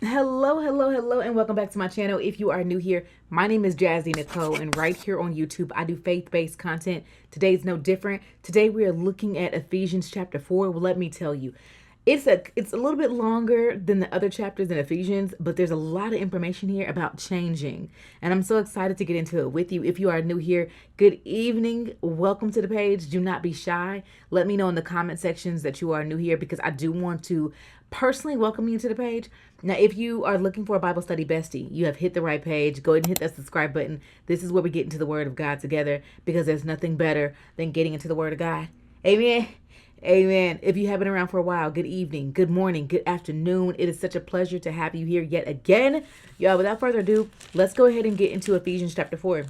Hello, and welcome back to my channel. If you are new here, my name is Jazzy Nicole, and right here on YouTube, I do faith-based content. Today's no different. Today we are looking at Ephesians chapter 4. Well, let me tell you, it's a little bit longer than the other chapters in Ephesians, but there's a lot of information here about changing, and I'm so excited to get into it with you. If you are new here, good evening. Welcome to the page. Do not be shy. Let me know in the comment sections that you are new here because I do want to personally welcome you to the page. Now, if you are looking for a Bible study bestie, you have hit the right page. Go ahead and hit that subscribe button. This is where we get into the Word of God together because there's nothing better than getting into the Word of God. Amen. Amen. If you have been around for a while, good evening, good morning, good afternoon. It is such a pleasure to have you here yet again. Y'all, without further ado, let's go ahead and get into Ephesians chapter 4.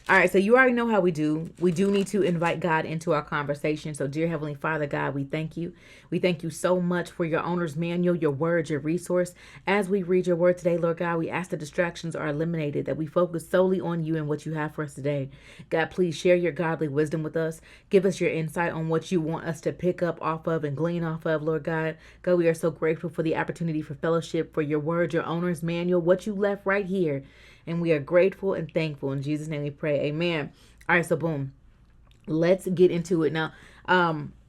All right, so you already know how we do. We do need to invite God into our conversation. So, dear Heavenly Father, God, we thank you. We thank you so much for your owner's manual, your word, your resource. As we read your word today, Lord God, we ask that distractions are eliminated, that we focus solely on you and what you have for us today. God, please share your godly wisdom with us. Give us your insight on what you want us to pick up off of and glean off of, Lord God. God, we are so grateful for the opportunity for fellowship, for your word, your owner's manual, what you left right here. And we are grateful and thankful. In Jesus' name we pray. Amen. All right, so boom. Let's get into it. Now,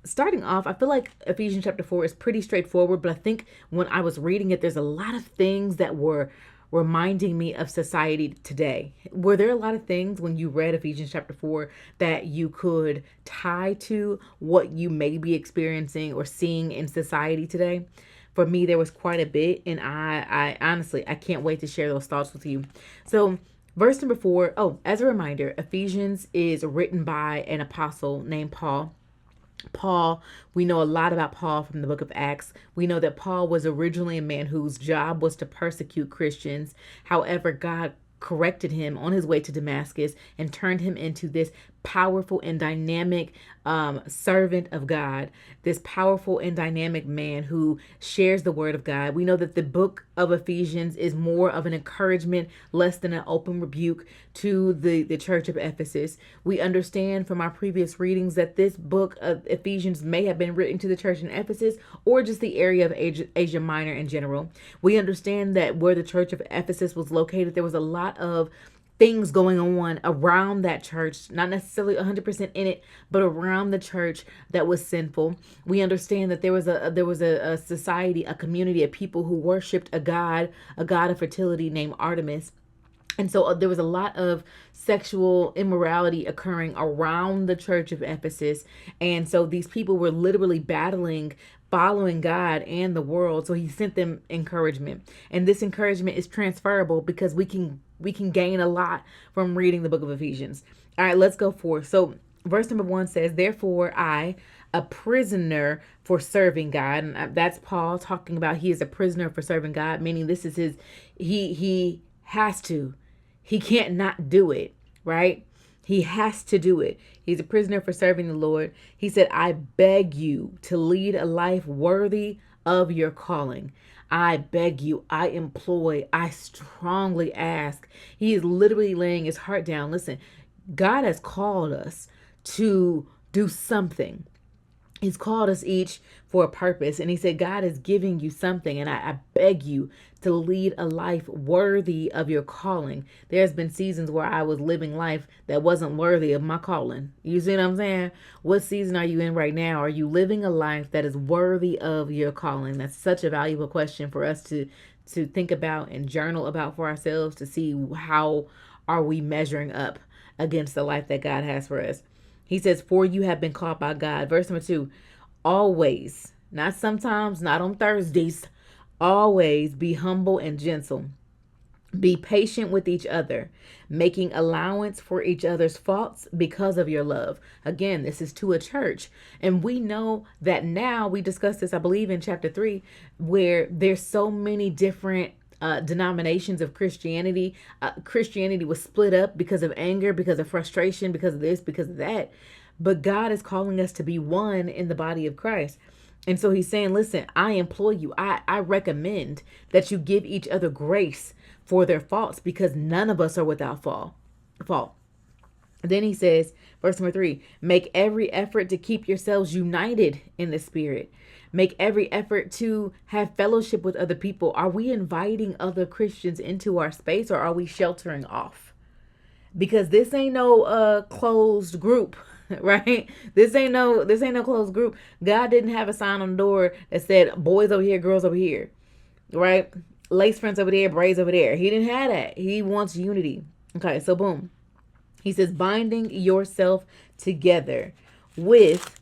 starting off, I feel like Ephesians chapter 4 is pretty straightforward, but I think when I was reading it, there's a lot of things that were reminding me of society today. Were there a lot of things when you read Ephesians chapter 4 that you could tie to what you may be experiencing or seeing in society today? For me, there was quite a bit, and I honestly, I can't wait to share those thoughts with you. So, verse number 4, as a reminder, Ephesians is written by an apostle named Paul. Paul, we know a lot about Paul from the book of Acts. We know that Paul was originally a man whose job was to persecute Christians. However, God corrected him on his way to Damascus and turned him into this powerful and dynamic servant of God, this powerful and dynamic man who shares the word of God. We know that the book of Ephesians is more of an encouragement, less than an open rebuke to the church of Ephesus. We understand from our previous readings that this book of Ephesians may have been written to the church in Ephesus or just the area of Asia Minor in general. We understand that where the church of Ephesus was located, there was a lot of things going on around that church, not necessarily 100% in it, but around the church that was sinful. We understand that there was a society, a community of people who worshiped a god of fertility named Artemis. And so there was a lot of sexual immorality occurring around the church of Ephesus. And so these people were literally battling, following God and the world. So he sent them encouragement. And this encouragement is transferable because we can gain a lot from reading the book of Ephesians. All right, let's go forth. So verse number 1 says, "Therefore I, a prisoner for serving God." And that's Paul talking about he is a prisoner for serving God, meaning this is his, he has to. He can't not do it, right? He has to do it. He's a prisoner for serving the Lord. He said, "I beg you to lead a life worthy of your calling." I beg you, I implore, I strongly ask. He is literally laying his heart down. Listen, God has called us to do something. He's called us each for a purpose. And he said, God is giving you something. And I beg you to lead a life worthy of your calling. There's been seasons where I was living life that wasn't worthy of my calling. You see what I'm saying? What season are you in right now? Are you living a life that is worthy of your calling? That's such a valuable question for us to think about and journal about for ourselves, to see how are we measuring up against the life that God has for us. He says, "For you have been called by God." Verse number 2, "Always," not sometimes, not on Thursdays, "always be humble and gentle. Be patient with each other, making allowance for each other's faults because of your love." Again, this is to a church. And we know that now, we discussed this, I believe, in chapter 3, where there's so many different denominations of Christianity. Christianity was split up because of anger, because of frustration, because of this, because of that. But God is calling us to be one in the body of Christ. And so he's saying, listen, I implore you, I recommend that you give each other grace for their faults, because none of us are without fault. Then he says, verse number 3, make every effort to keep yourselves united in the spirit. Make every effort to have fellowship with other people. Are we inviting other Christians into our space, or are we sheltering off? Because this ain't no closed group, right? This ain't no closed group. God didn't have a sign on the door that said boys over here, girls over here, right? Lace fronts over there, braids over there. He didn't have that. He wants unity. Okay, so boom. He says, binding yourself together with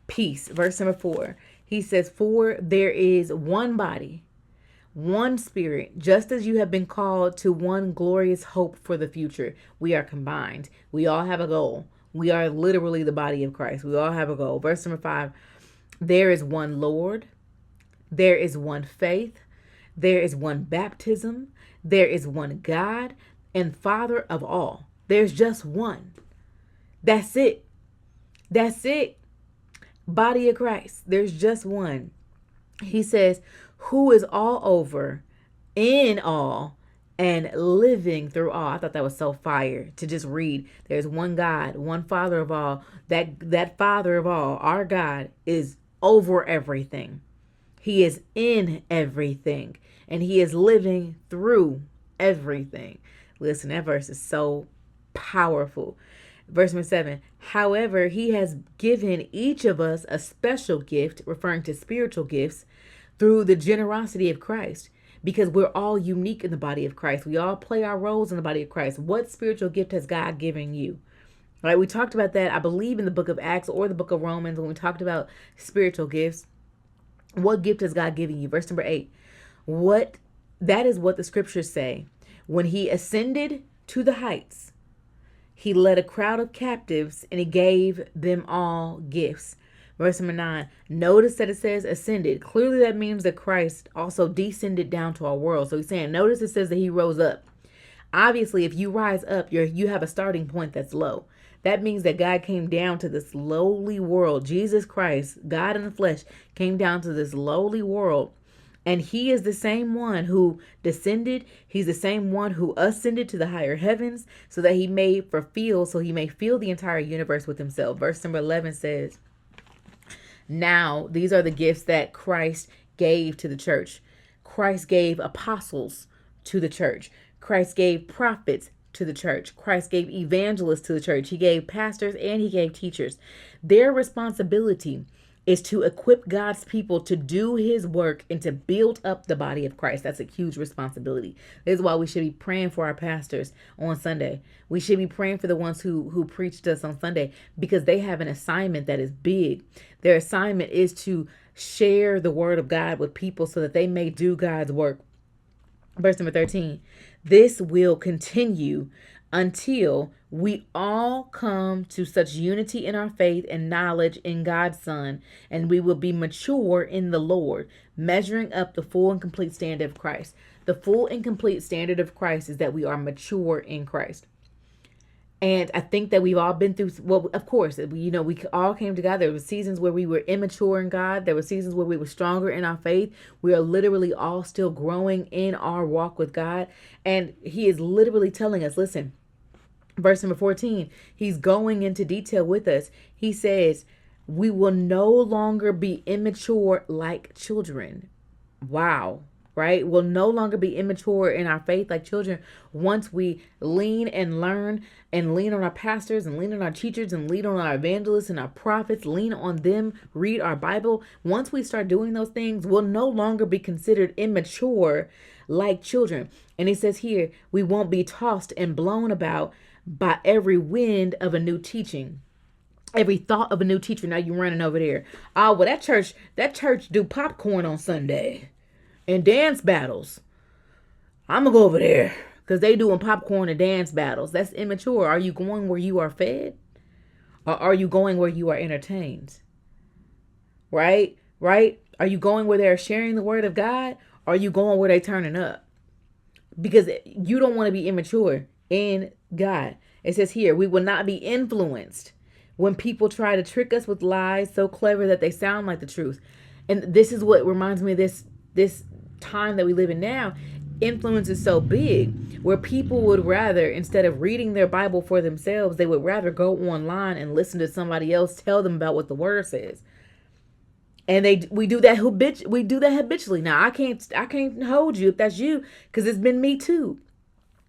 peace. Verse number 4. He says, for there is one body, one spirit, just as you have been called to one glorious hope for the future. We are combined. We all have a goal. We are literally the body of Christ. We all have a goal. Verse number 5. There is one Lord. There is one faith. There is one baptism. There is one God and Father of all. There's just one. That's it. That's it. Body of Christ. There's just one. He says, who is all over, in all, and living through all. I thought that was so fire to just read. There's one God, one Father of all. That Father of all, our God, is over everything. He is in everything. And he is living through everything. Listen, that verse is so powerful. Verse number 7. However, he has given each of us a special gift, referring to spiritual gifts, through the generosity of Christ, because we're all unique in the body of Christ. We all play our roles in the body of Christ. What spiritual gift has God given you? Right? We talked about that, I believe, in the book of Acts or the book of Romans, when we talked about spiritual gifts. What gift has God given you? Verse number 8. That is what the scriptures say. When he ascended to the heights, he led a crowd of captives and he gave them all gifts. Verse number 9. Notice that it says ascended. Clearly that means that Christ also descended down to our world. So he's saying, notice it says that he rose up. Obviously, if you rise up, you have a starting point that's low. That means that God came down to this lowly world. Jesus Christ, God in the flesh, came down to this lowly world. And he is the same one who descended. He's the same one who ascended to the higher heavens so that he may fill the entire universe with himself. Verse number 11 says, now, these are the gifts that Christ gave to the church. Christ gave apostles to the church. Christ gave prophets to the church. Christ gave evangelists to the church. He gave pastors and he gave teachers. Their responsibility is to equip God's people to do his work and to build up the body of Christ. That's a huge responsibility. This is why we should be praying for our pastors on Sunday. We should be praying for the ones who preached us on Sunday, because they have an assignment that is big. Their assignment is to share the word of God with people so that they may do God's work. Verse number 13. This will continue until we all come to such unity in our faith and knowledge in God's Son, and we will be mature in the Lord, measuring up the full and complete standard of Christ. The full and complete standard of Christ is that we are mature in Christ. And I think that we've all been through, well, of course, we all came together. There were seasons where we were immature in God. There were seasons where we were stronger in our faith. We are literally all still growing in our walk with God. And he is literally telling us, listen, verse number 14, he's going into detail with us. He says, we will no longer be immature like children. Wow. Right? We'll no longer be immature in our faith like children once we lean and learn and lean on our pastors and lean on our teachers and lean on our evangelists and our prophets, lean on them, read our Bible. Once we start doing those things, we'll no longer be considered immature like children. And it says here, we won't be tossed and blown about by every wind of a new teaching. Every thought of a new teacher. Now you're running over there. Oh, well, that church do popcorn on Sunday and dance battles. I'm gonna go over there because they doing popcorn and dance battles. That's immature. Are you going where you are fed, or are you going where you are entertained? Right? Are you going where they're sharing the word of God, or are you going where they're turning up? Because you don't want to be immature in God. It says here, we will not be influenced when people try to trick us with lies so clever that they sound like the truth. And this is what reminds me of this time that we live in now. Influence is so big where people would rather, instead of reading their Bible for themselves, they would rather go online and listen to somebody else tell them about what the word says. And we do that habitually. Now I can't hold you if that's you, because it's been me too.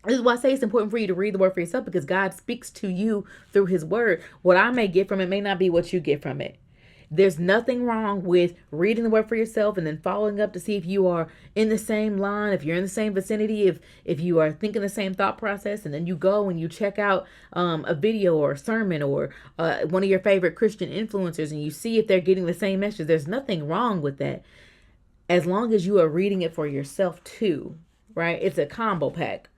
This is why I say it's important for you to read the word for yourself, because God speaks to you through his word. What I may get from it may not be what you get from it. There's nothing wrong with reading the word for yourself and then following up to see if you are in the same line, if you're in the same vicinity, if you are thinking the same thought process, and then you go and you check out a video or a sermon or one of your favorite Christian influencers, and you see if they're getting the same message. There's nothing wrong with that, as long as you are reading it for yourself too, right? It's a combo pack.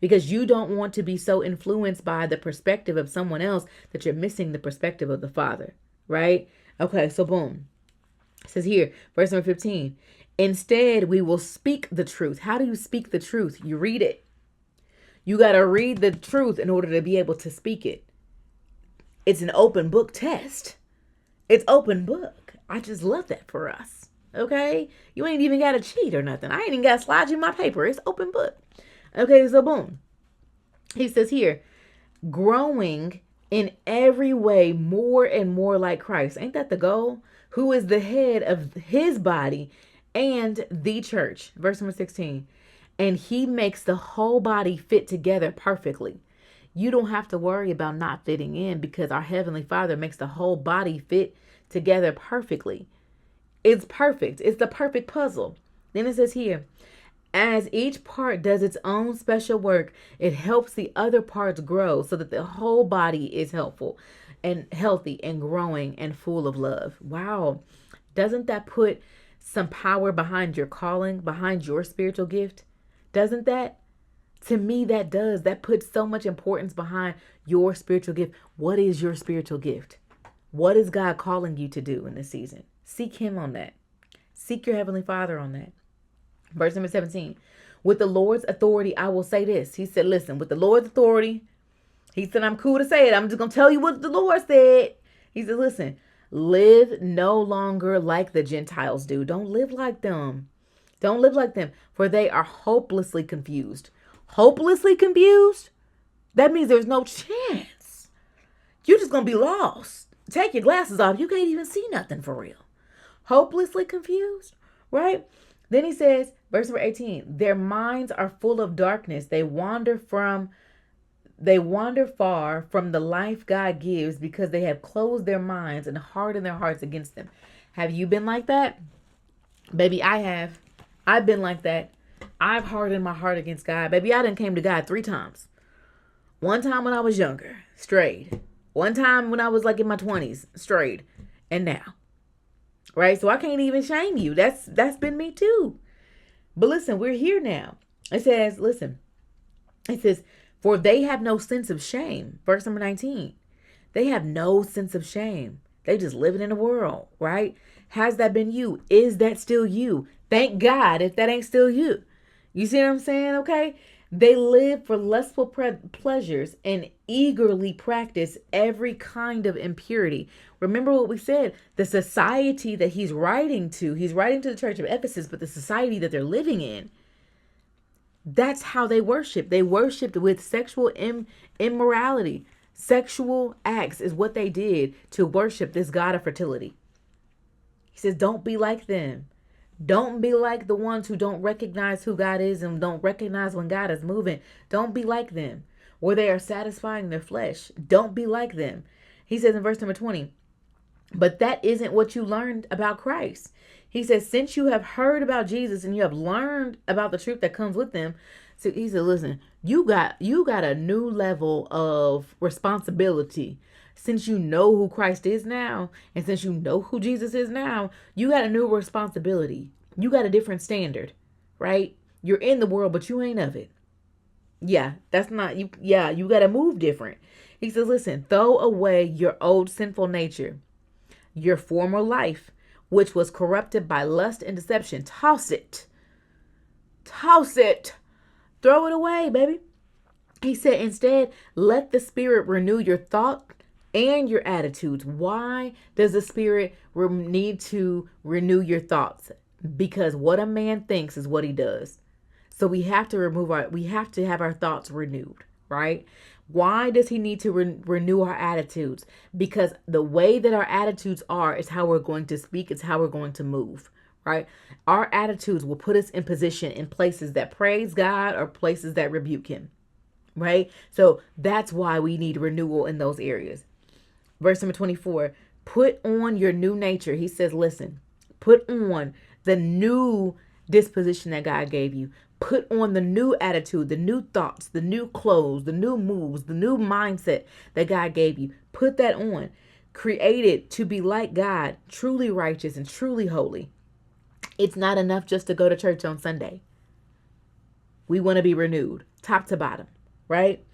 Because you don't want to be so influenced by the perspective of someone else that you're missing the perspective of the Father, right? Okay, so boom. It says here, verse number 15. Instead, we will speak the truth. How do you speak the truth? You read it. You got to read the truth in order to be able to speak it. It's an open book test. It's open book. I just love that for us. Okay? You ain't even got to cheat or nothing. I ain't even got to slide you my paper. It's open book. Okay, so boom. He says here, growing in every way more and more like Christ. Ain't that the goal? Who is the head of his body and the church. Verse number 16. And he makes the whole body fit together perfectly. You don't have to worry about not fitting in, because our Heavenly Father makes the whole body fit together perfectly. It's perfect. It's the perfect puzzle. Then it says here, as each part does its own special work, it helps the other parts grow so that the whole body is helpful and healthy and growing and full of love. Wow. Doesn't that put some power behind your calling, behind your spiritual gift? Doesn't that? To me, that does. That puts so much importance behind your spiritual gift. What is your spiritual gift? What is God calling you to do in this season? Seek him on that. Seek your Heavenly Father on that. Verse number 17. With the Lord's authority, I will say this. He said, listen, with the Lord's authority, he said, I'm cool to say it. I'm just going to tell you what the Lord said. He said, listen, live no longer like the Gentiles do. Don't live like them. Don't live like them, for they are hopelessly confused. Hopelessly confused? That means there's no chance. You're just going to be lost. Take your glasses off. You can't even see nothing for real. Hopelessly confused, right? Then he says, verse number 18, their minds are full of darkness. They wander far from the life God gives, because they have closed their minds and hardened their hearts against them. Have you been like that? Baby, I have. I've been like that. I've hardened my heart against God. Baby, I done came to God 3 times. One time when I was younger, strayed. One time when I was like in my 20s, strayed. And now. Right? So I can't even shame you. That's been me too. But listen, we're here now. It says, listen. It says, for they have no sense of shame. Verse number 19. They have no sense of shame. They just living in the world, right? Has that been you? Is that still you? Thank God if that ain't still you. You see what I'm saying? Okay. They live for lustful pleasures and eagerly practice every kind of impurity. Remember what we said, the society that he's writing to the church of Ephesus, but the society that they're living in, that's how they worship. They worshiped with sexual immorality. Sexual acts is what they did to worship this God of fertility. He says, don't be like them. Don't be like the ones who don't recognize who God is and don't recognize when God is moving. Don't be like them, where they are satisfying their flesh. Don't be like them. He says in verse number 20, but that isn't what you learned about Christ. He says, since you have heard about Jesus and you have learned about the truth that comes with them. So he said, listen, you got a new level of responsibility. Since you know who Christ is now, and since you know who Jesus is now, you got a new responsibility. You got a different standard, right? You're in the world, but you ain't of it. Yeah, that's not you. Yeah, you got to move different. He says, listen, throw away your old sinful nature, your former life, which was corrupted by lust and deception. Toss it. Toss it. Throw it away, baby. He said, instead, let the Spirit renew your thought and your attitudes. Why does the Spirit need to renew your thoughts? Because what a man thinks is what he does. So we have to have our thoughts renewed, right? Why does he need to renew our attitudes? Because the way that our attitudes are is how we're going to speak, it's how we're going to move, right? Our attitudes will put us in position in places that praise God or places that rebuke him, right? So that's why we need renewal in those areas. Verse number 24, put on your new nature. He says, listen, put on the new disposition that God gave you. Put on the new attitude, the new thoughts, the new clothes, the new moves, the new mindset that God gave you. Put that on. Created to be like God, truly righteous and truly holy. It's not enough just to go to church on Sunday. We want to be renewed, top to bottom, right?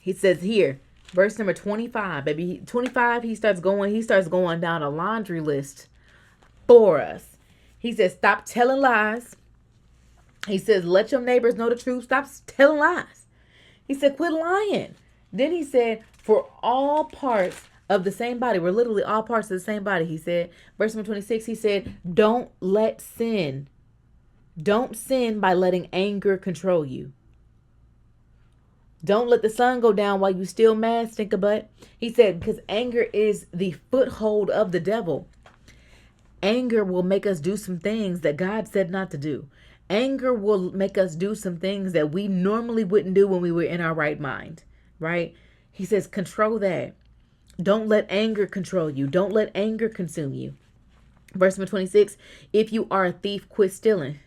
He says here, verse number 25, baby. 25, he starts going down a laundry list for us. He says, stop telling lies. He says, let your neighbors know the truth. Stop telling lies. He said, quit lying. Then he said, for all parts of the same body, we're literally all parts of the same body. He said, verse number 26, he said, don't sin by letting anger control you. Don't let the sun go down while you still mad, stinker butt. He said, because anger is the foothold of the devil. Anger will make us do some things that God said not to do. Anger will make us do some things that we normally wouldn't do when we were in our right mind, right? He says, control that. Don't let anger control you. Don't let anger consume you. Verse number 26, if you are a thief, quit stealing.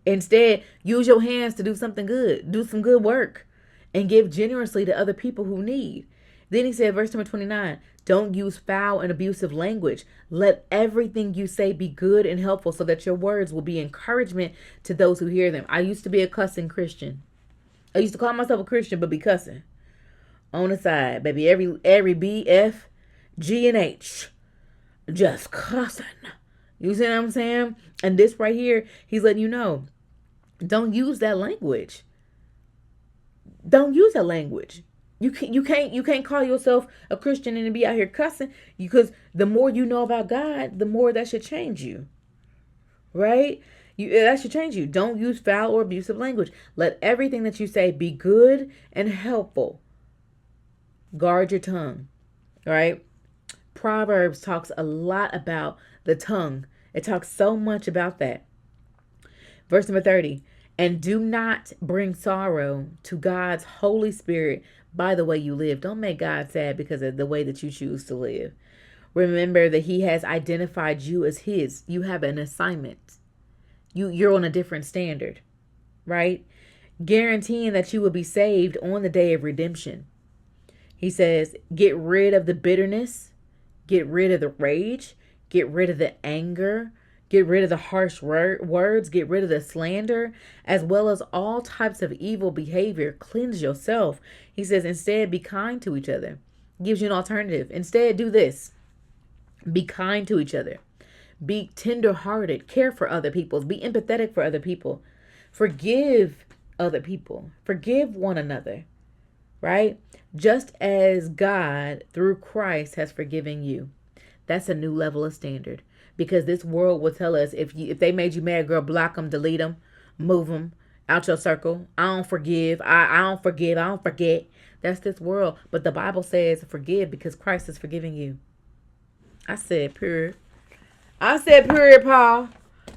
Instead, use your hands to do something good. Do some good work and give generously to other people who need. Then he said, verse number 29, don't use foul and abusive language. Let everything you say be good and helpful so that your words will be encouragement to those who hear them. I used to be a cussing Christian. I used to call myself a Christian, but be cussing on the side, baby. Every B, F, G, and H, just cussing. You see what I'm saying? And this right here, he's letting you know, don't use that language. Don't use that language. You can't call yourself a Christian and be out here cussing, because the more you know about God, the more that should change you, right? That should change you. Don't use foul or abusive language. Let everything that you say be good and helpful. Guard your tongue, all right? Proverbs talks a lot about the tongue. It talks so much about that. Verse number 30, and do not bring sorrow to God's Holy Spirit by the way you live. Don't make God sad because of the way that you choose to live. Remember that he has identified you as his. You have an assignment. You're on a different standard, right? Guaranteeing that you will be saved on the day of redemption. He says, get rid of the bitterness, get rid of the rage, get rid of the anger, get rid of the harsh words, get rid of the slander, as well as all types of evil behavior. Cleanse yourself. He says, instead, be kind to each other. Gives you an alternative. Instead, do this. Be kind to each other. Be tender-hearted. Care for other people. Be empathetic for other people. Forgive other people. Forgive one another. Right? Just as God, through Christ, has forgiven you. That's a new level of standard. Because this world will tell us, if they made you mad, girl, block them, delete them, move them out your circle. I don't forgive. I don't forgive. I don't forget. That's this world. But the Bible says forgive because Christ is forgiving you. I said period. Paul.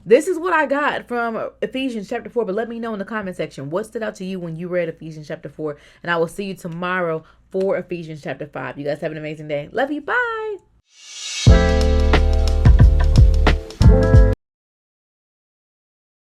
This is what I got from Ephesians chapter 4. But let me know in the comment section what stood out to you when you read Ephesians chapter 4. And I will see you tomorrow for Ephesians chapter 5. You guys have an amazing day. Love you. Bye.